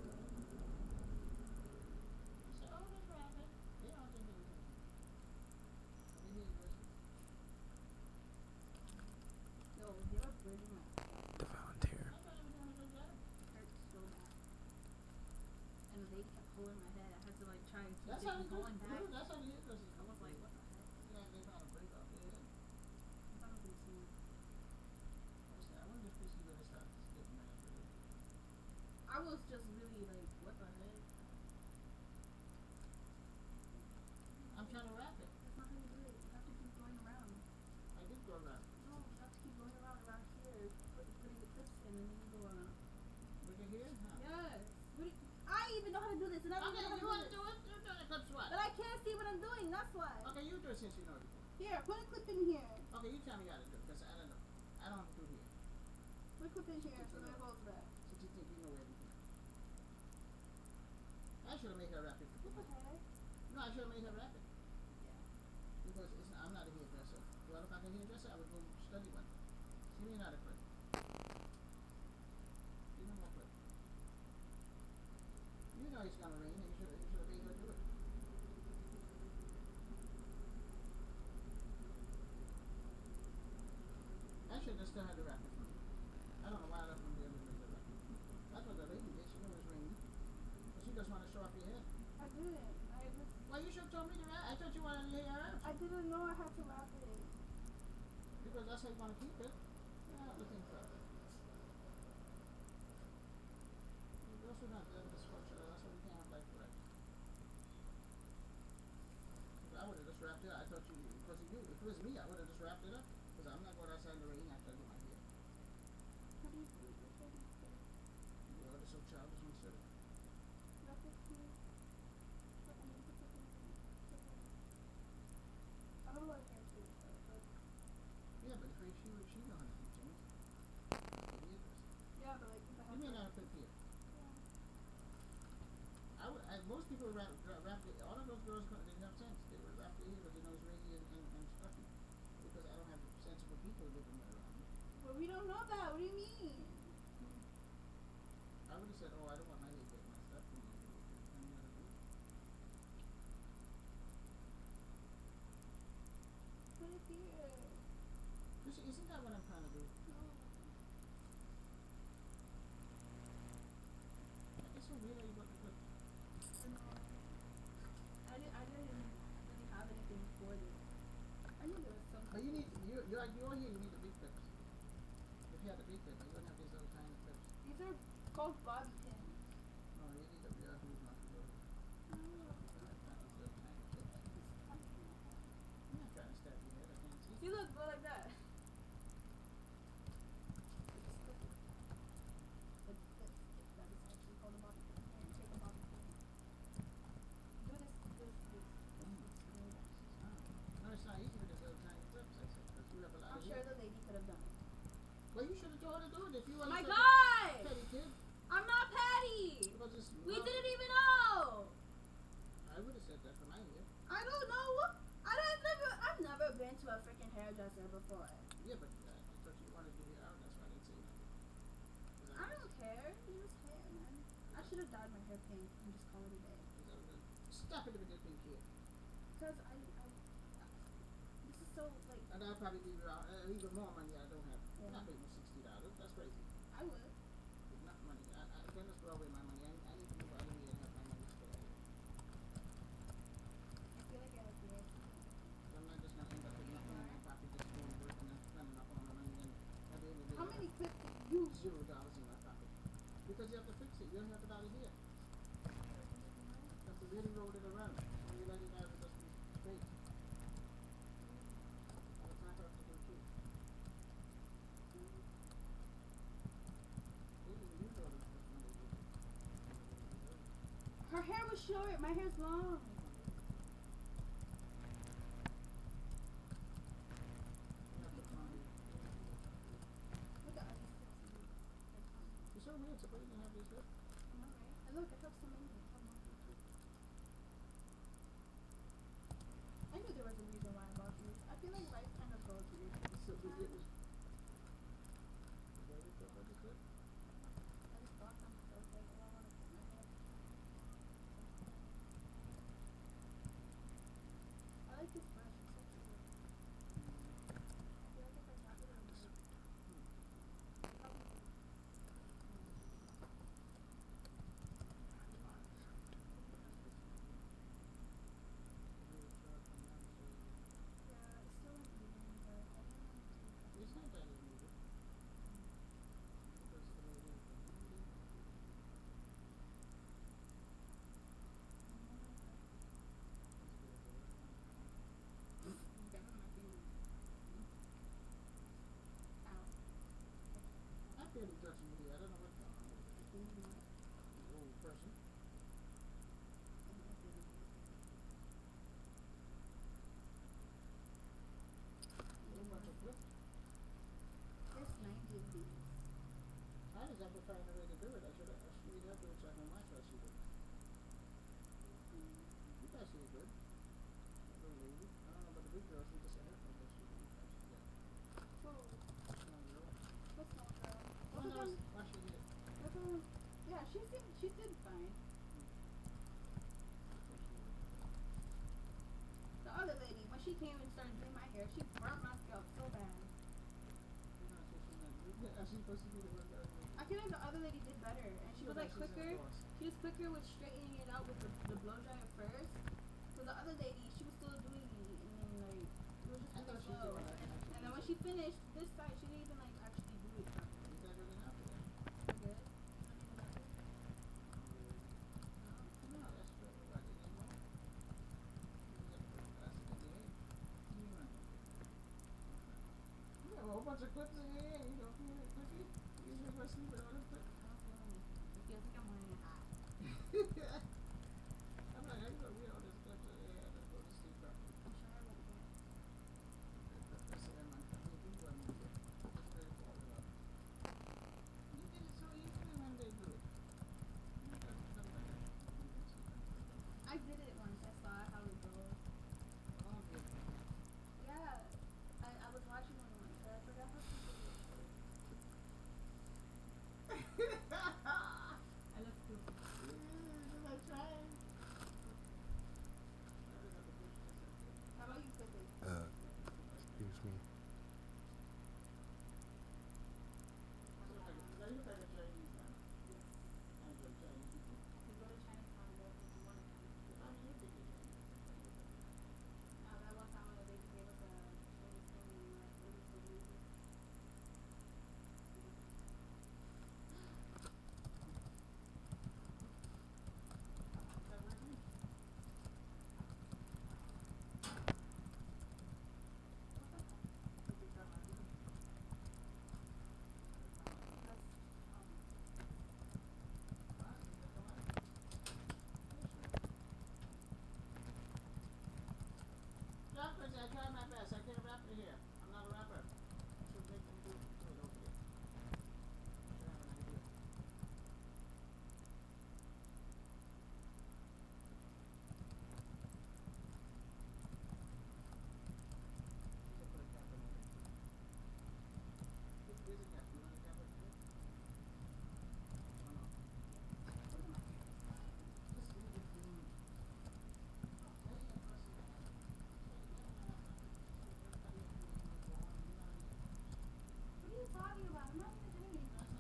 say, oh, just wrap it. They don't think anything. Let me hear your verses. Yo, you're breaking my The volunteer. I thought you were doing a good job. hurts so bad. And they kept pulling my head. I had to like try and keep That's it how from you do going it. back. That's how you do it. I was like, what the heck? Yeah, they found a break off there. I thought it was insane. I wonder if this is gonna start getting mad for you. I was just really like, what the heck? I'm trying to wrap it. That's not how you do it. You have to keep going around. I did go around. No, you have to keep going That's why. Okay, you do it since you know everything. Here, put a clip in here. Okay, you tell me how to do it, because I don't know. I don't do here. Put a clip in here so that holds back. Since you think you know everything. I should have made her wrap it. It's okay. No, I should have made her wrap it. Yeah. Because I'm not a hairdresser. Do I look like a hairdresser? I would go study one. Give me another clip. Give me more clip. You know it's gonna rain, and you should have made her do it. I should have still had to wrap it for me. I don't know why I left from the other way to wrap it. That's what the lady did. She knew it was raining. But she just wanted to show off your head. I didn't. Well, you should have told me to wrap. I thought you wanted to lay her out. I didn't know I had to wrap it. Because that's how you want to keep it. Yeah, looking for it. Those who not done this much, that's why we can't have life forever. I would have just wrapped it up. I thought you, because you knew. If it was me, I would have just wrapped it up. Because I'm not going outside in the rain after I do my hair. What do you think? You know, they're so childish and silly. Wrap it here. I don't like hair too, but Yeah, but if she know how to do things. yeah, but like if I You may have not have put here. yeah. Most people wrap it. All of those girls didn't have sense. They would wrap their hair because they know it's rainy and stuffy. Because I don't have sensible people living around me. But we don't know that. What do you mean? I would have said, oh, I don't want my hair getting messed up. Put it here. Isn't that what I'm trying to do? No. It's so weird how you got the clip. I didn't really have anything for this. I knew there was something. But you need, you're here, you need the big clips. If you had the big clip, but you don't have these little tiny clips. These are called bobby pins. No, you need the real who's not the real. These little tiny clips. I'm not trying to stab your head, I can't see. See, look, go like that. That is actually called a bobby pin. Here, take a bobby pin. Do this. No, it's not easy with these little tiny clips, I said, because you have a lot I'm of sure hair. the lady could have done it. Well, you should have told her to do it if you want My to. God! Petty kid. I'm not Patty! Because it's We not- didn't even know! I would have said that for my hair. I don't know. I've never been to a freaking hairdresser before. Yeah, but I thought you wanted to hear out, that's why I didn't say nothing. 'Cause I don't care. It's just hair, man. I should have dyed my hair pink and just call it a day. Stop it with your pink hair. Because this is so, like, And I'll probably give you out even more money I don't have. Yeah. I'm not paying $60. That's crazy. I would. It's not money. I can't just throw away my money. I need to move out of here and have my money spent. I feel like I have to work. I'm not just going to end up with nothing in my pocket, just going to work and then spending up on my money. And at the end of the day, How I many have clips did you use? $0 in my pocket. Because you have to fix it. You don't have $1 here. You have to really roll it around. And you let it out and just be straight. And it's not hard to do too. Her hair was short. My hair's long. Look at us. It's so weird. Suppose you didn't have this lip. And look, I have so many. I knew there was a reason why I bought these. I feel like life kind of goes weird. It's so weird. Is that what you thought about this lip? I just bought them because like, I don't want to put my hair. I like this brush. It's so cute. I feel like if I got it, I would like. Probably. to find a way to do it. I should have do it so I can watch what she did. You guys she did good. That little lady. I don't know about the big girl, she just a haircut, but she did good. Whoa. Small girl. What small girl? One that was what she did. Yeah, she did fine. The other lady, when she came and started doing my hair, she burnt my scalp so bad. She's supposed to be the one that I feel like the other lady did better, and she was like quicker. She was quicker with straightening it out with the blow dryer first. So the other lady, she was still doing it, and then like it was just really slow. And then when she finished this side, she didn't even like actually do it properly. Is that good enough for that? Good. No, that's true. Like it ain't more. You got to put plastic in the egg. You have a whole bunch of clips in your ear. You don't feel it, Cookie? You usually go sleep with all them clips. I don't feel me. It feels like I'm wearing a hat. I'm like, how you gonna wear all these clips in your hair and go to sleep properly? I'm sure I won't get. That's it, man. I mean, people are moving. It's very forward up. You did it so easily when they do it. You got to come back. I did it once. I saw how it goes. Oh, good. Yeah. I was watching one once, but I forgot how to do it. I look stupid. Should I try? How about you, quickly? Excuse me. You look like a Chinese man. Yes. I enjoy Chinese people. You go to Chinatown and go to one of them. How do you think you're Chinese? That one time when the lady gave us a Chinese food and it was so easy. Is that working? Cookie come on. Rappers, I try my best. I can't rap it here. I'm not a rapper. I should make them do it over here. I should have an idea. You should put a cap on it. Here's a cap. You want a cap on it? Oh no. Just leave it alone. What are you talking about? I'm not even doing anything.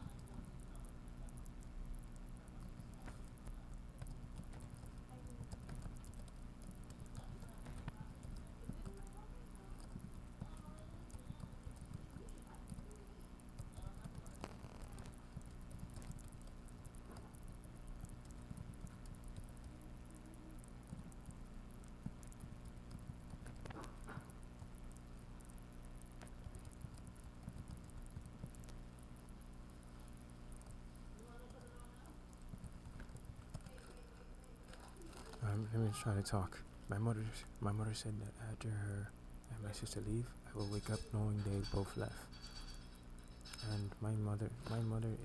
Let me try to talk. My mother said that after her and my sister leave, I will wake up knowing they both left. And my mother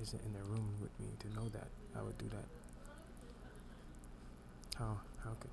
isn't in the room with me to know that I would do that. How could